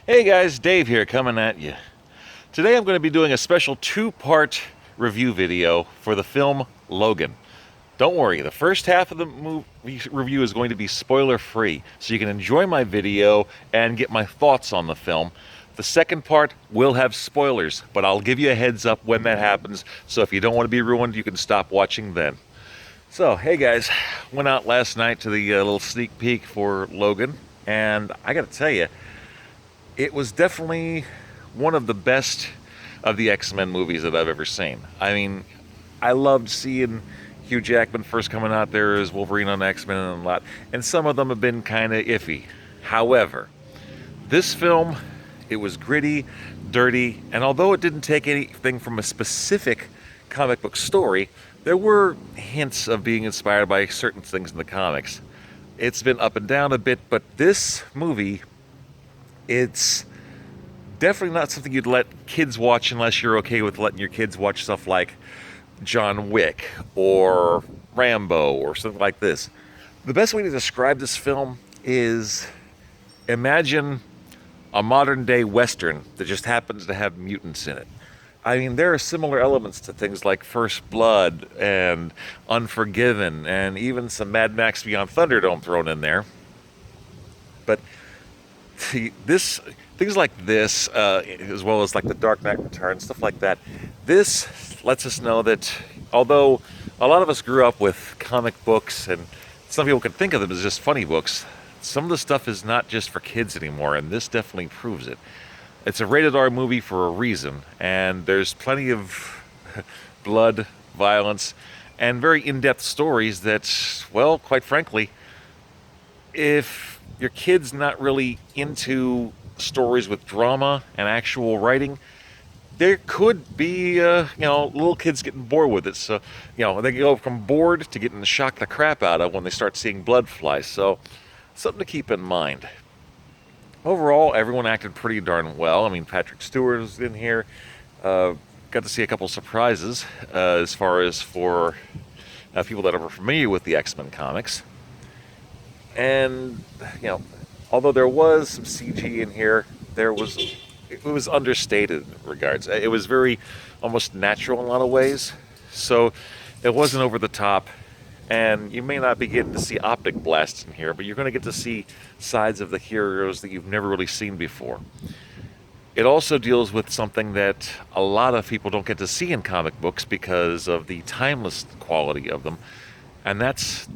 Hey guys, Dave here coming at you. Today I'm going to be doing a special two-part review video for the film Logan. Don't worry, the first half of the movie review is going to be spoiler-free, so you can enjoy my video and get my thoughts on the film. The second part will have spoilers, but I'll give you a heads up when that happens, so if you don't want to be ruined, you can stop watching then. So, hey guys, went out last night to the little sneak peek for Logan, and I gotta tell you, it was definitely one of the best of the X-Men movies that I've ever seen. I mean, I loved seeing Hugh Jackman first coming out there as Wolverine on X-Men and a lot, and some of them have been kind of iffy. However, this film, it was gritty, dirty, and although it didn't take anything from a specific comic book story, there were hints of being inspired by certain things in the comics. It's been up and down a bit, but this movie, it's definitely not something you'd let kids watch unless you're okay with letting your kids watch stuff like John Wick or Rambo or something like this. The best way to describe this film is imagine a modern day Western that just happens to have mutants in it. I mean, there are similar elements to things like First Blood and Unforgiven and even some Mad Max Beyond Thunderdome thrown in there. But things like this, as well as like the Dark Knight Returns, stuff like that, this lets us know that although a lot of us grew up with comic books and some people can think of them as just funny books, some of the stuff is not just for kids anymore, and this definitely proves it. It's a rated R movie for a reason, and there's plenty of blood, violence, and very in-depth stories that, well, quite frankly, if your kid's not really into stories with drama and actual writing, there could be, little kids getting bored with it. So, they go from bored to getting shocked the crap out of when they start seeing blood fly. So, something to keep in mind. Overall, everyone acted pretty darn well. I mean, Patrick Stewart was in here. Got to see a couple surprises as far as for people that are familiar with the X-Men comics. And, although there was some CG in here, it was understated in regards. It was very almost natural in a lot of ways. So it wasn't over the top. And you may not be getting to see optic blasts in here, but you're going to get to see sides of the heroes that you've never really seen before. It also deals with something that a lot of people don't get to see in comic books because of the timeless quality of them. And that's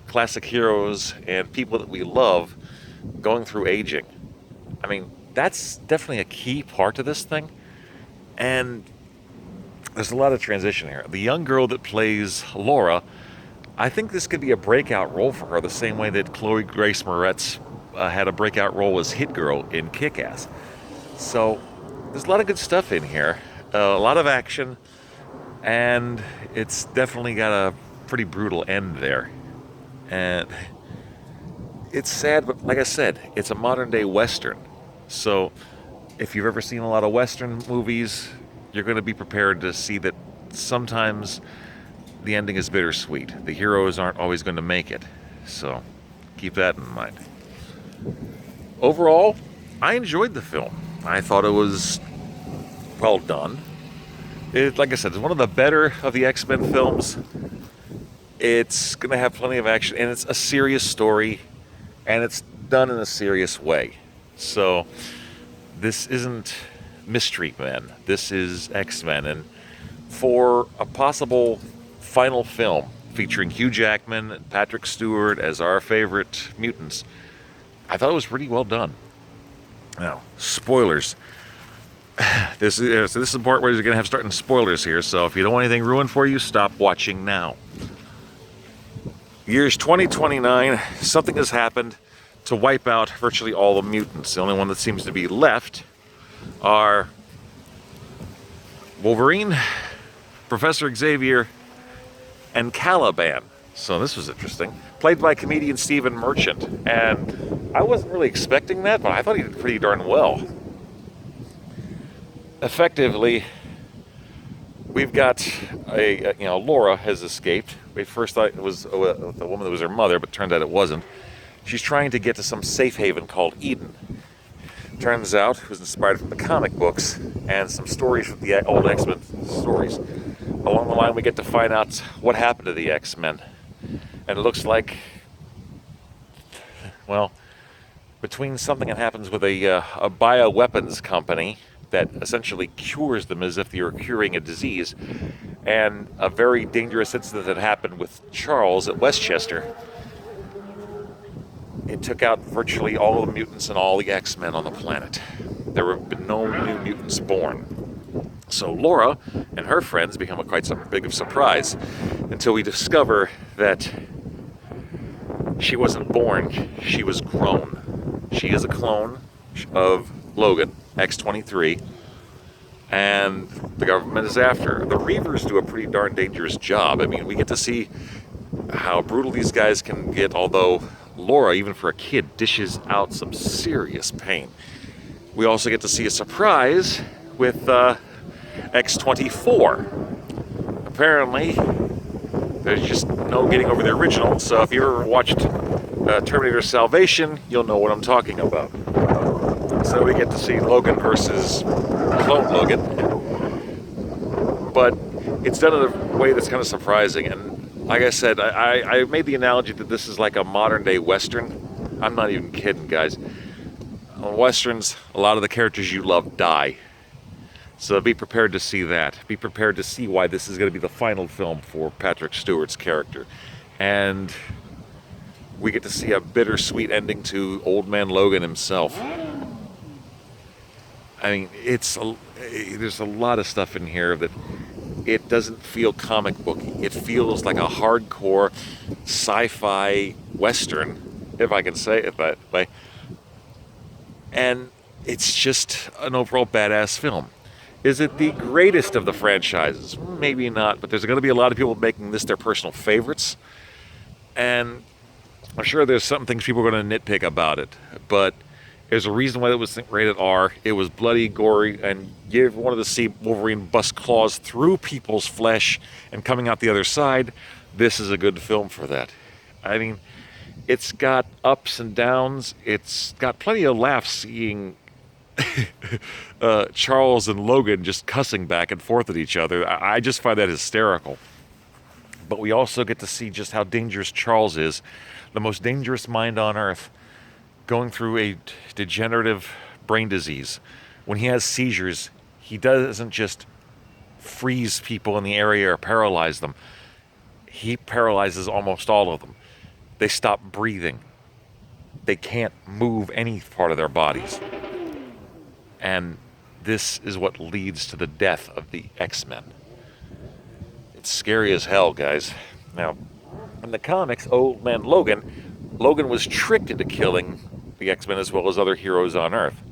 classic heroes and people that we love going through aging. I mean, that's definitely a key part of this thing. And there's a lot of transition here. The young girl that plays Laura, I think this could be a breakout role for her, the same way that Chloe Grace Moretz had a breakout role as Hit Girl in Kick-Ass. So there's a lot of good stuff in here, a lot of action, and it's definitely got a pretty brutal end there. And it's sad, but like I said, it's a modern day Western. So if you've ever seen a lot of Western movies, you're going to be prepared to see that sometimes the ending is bittersweet. The heroes aren't always going to make it. So keep that in mind. Overall, I enjoyed the film. I thought it was well done. Like I said, it's one of the better of the X-Men films. It's going to have plenty of action, and it's a serious story, and it's done in a serious way. So this isn't Mystery Men. This is X-Men. And for a possible final film featuring Hugh Jackman and Patrick Stewart as our favorite mutants, I thought it was pretty well done. Now, spoilers. This is the part where you're going to have starting spoilers here, so if you don't want anything ruined for you, stop watching now. Year's 2029, something has happened to wipe out virtually all the mutants. The only one that seems to be left are Wolverine, Professor Xavier, and Caliban. So this was interesting. Played by comedian Stephen Merchant. And I wasn't really expecting that, but I thought he did pretty darn well. Effectively, we've got Laura has escaped. We first thought it was the woman that was her mother, but turned out it wasn't. She's trying to get to some safe haven called Eden. turns out it was inspired from the comic books and some stories from the old X-Men stories. Along the line, we get to find out what happened to the X-Men. And it looks like, well, between something that happens with a bioweapons company that essentially cures them as if they were curing a disease, and a very dangerous incident that happened with Charles at Westchester, it took out virtually all the mutants and all the X-Men on the planet. There have been no new mutants born. So Laura and her friends become quite big of a surprise until we discover that she wasn't born, she was grown. She is a clone of Logan, X-23, and the government is after her. The Reavers do a pretty darn dangerous job. I mean, we get to see how brutal these guys can get, although Laura, even for a kid, dishes out some serious pain. We also get to see a surprise with X-24. Apparently, there's just no getting over the original, so if you ever watched Terminator Salvation, you'll know what I'm talking about. So we get to see Logan versus clone Logan, but it's done in a way that's kind of surprising. And like I said, I made the analogy that this is like a modern day Western. I'm not even kidding, guys. On Westerns, a lot of the characters you love die. So be prepared to see that. Be prepared to see why this is going to be the final film for Patrick Stewart's character. And we get to see a bittersweet ending to Old Man Logan himself. I mean, there's a lot of stuff in here that it doesn't feel comic booky. It feels like a hardcore sci-fi Western, if I can say it that way. And it's just an overall badass film. Is it the greatest of the franchises? Maybe not, but there's going to be a lot of people making this their personal favorites. And I'm sure there's some things people are going to nitpick about it, but there's a reason why it was rated R. It was bloody, gory, and you ever wanted to see Wolverine bust claws through people's flesh and coming out the other side, this is a good film for that. I mean, it's got ups and downs. It's got plenty of laughs seeing Charles and Logan just cussing back and forth at each other. I just find that hysterical. But we also get to see just how dangerous Charles is, the most dangerous mind on Earth, going through a degenerative brain disease. When he has seizures, he doesn't just freeze people in the area or paralyze them. He paralyzes almost all of them. They stop breathing. They can't move any part of their bodies. And this is what leads to the death of the X-Men. It's scary as hell, guys. Now, in the comics, Old Man Logan was tricked into killing the X-Men as well as other heroes on Earth.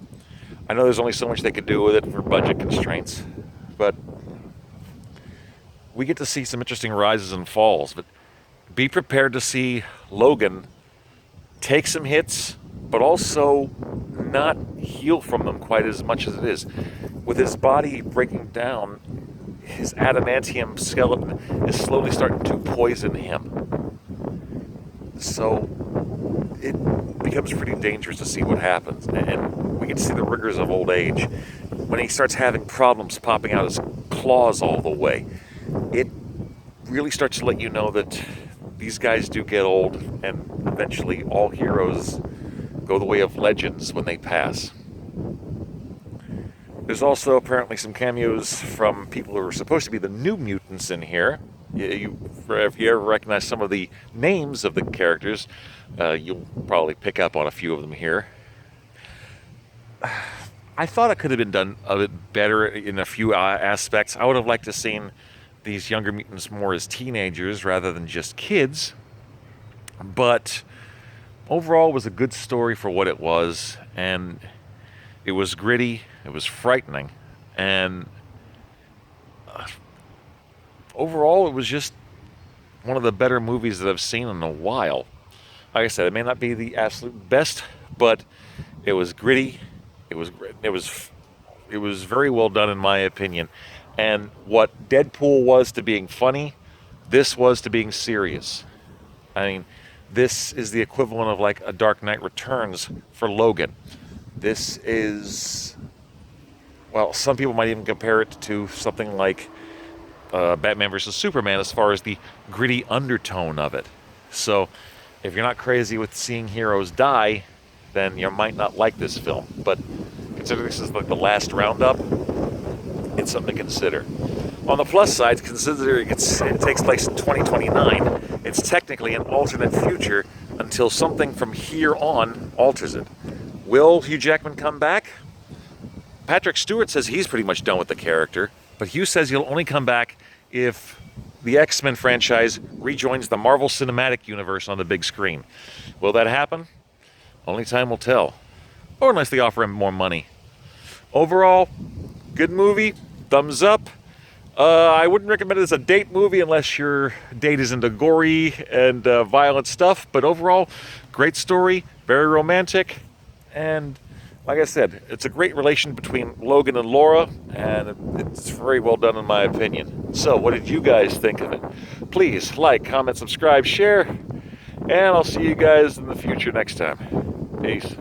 I know there's only so much they could do with it for budget constraints, but we get to see some interesting rises and falls. But be prepared to see Logan take some hits, but also not heal from them quite as much as it is. With his body breaking down, his adamantium skeleton is slowly starting to poison him. So it becomes pretty dangerous to see what happens. And we get to see the rigors of old age. When he starts having problems popping out his claws all the way, it really starts to let you know that these guys do get old, and eventually all heroes go the way of legends when they pass. There's also apparently some cameos from people who are supposed to be the New Mutants in here. If you ever recognize some of the names of the characters, you'll probably pick up on a few of them here. I thought it could have been done a bit better in a few aspects. I would have liked to have seen these younger mutants more as teenagers rather than just kids. But overall, it was a good story for what it was, and it was gritty, it was frightening, and overall, it was just one of the better movies that I've seen in a while. Like I said, it may not be the absolute best, but it was gritty. It was very well done in my opinion. And what Deadpool was to being funny, this was to being serious. I mean, this is the equivalent of like a Dark Knight Returns for Logan. This is, well, some people might even compare it to something like Batman vs. Superman as far as the gritty undertone of it. So, if you're not crazy with seeing heroes die, then you might not like this film. But considering this is like the last roundup, it's something to consider. On the plus side, considering it takes place in 2029, it's technically an alternate future until something from here on alters it. Will Hugh Jackman come back? Patrick Stewart says he's pretty much done with the character, but Hugh says he'll only come back if the X-Men franchise rejoins the Marvel Cinematic Universe on the big screen. Will that happen? Only time will tell. Or unless they offer him more money. Overall, good movie, thumbs up. I wouldn't recommend it as a date movie unless your date is into gory and violent stuff, but overall, great story, very romantic, and like I said, it's a great relation between Logan and Laura, and it's very well done in my opinion. So, what did you guys think of it? Please like, comment, subscribe, share, and I'll see you guys in the future next time. Peace.